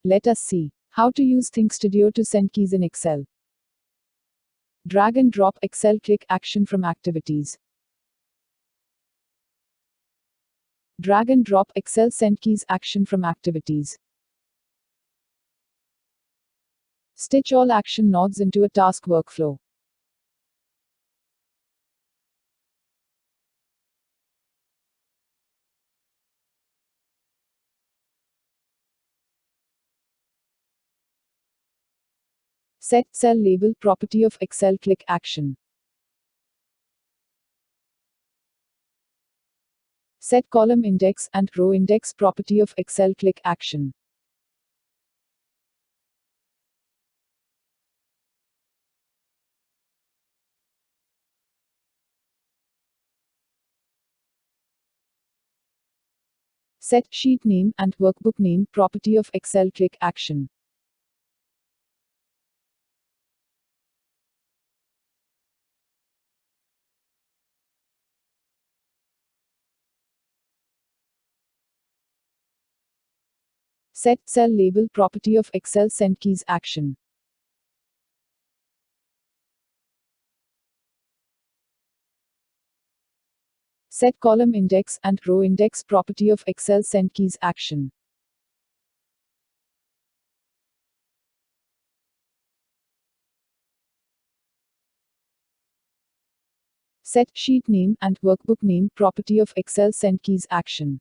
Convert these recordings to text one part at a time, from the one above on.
Let us see how to use ThinkStudio to send keys in Excel. Drag and drop Excel click action from activities. Drag and drop Excel send keys action from activities. Stitch all action nodes into a task workflow. Set cell label property of Excel click action. Set column index and row index property of Excel click action. Set sheet name and workbook name property of Excel click action. Set cell label property of Excel send keys action. Set column index and row index property of Excel send keys action. Set sheet name and workbook name property of Excel send keys action.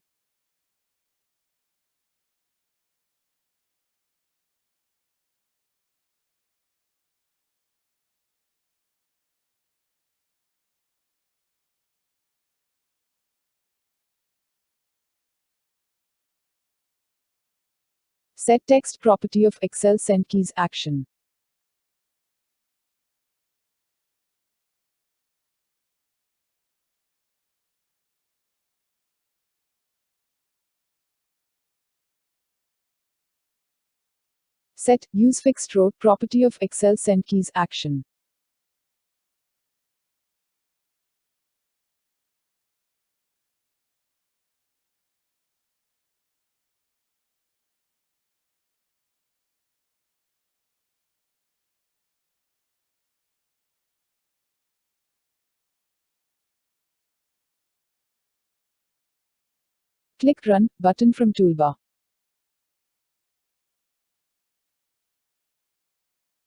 Set text property of Excel send keys action. Set use fixed row property of Excel send keys action. Click Run button from toolbar.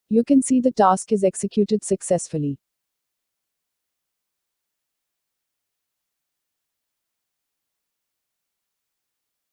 You can see the task is executed successfully.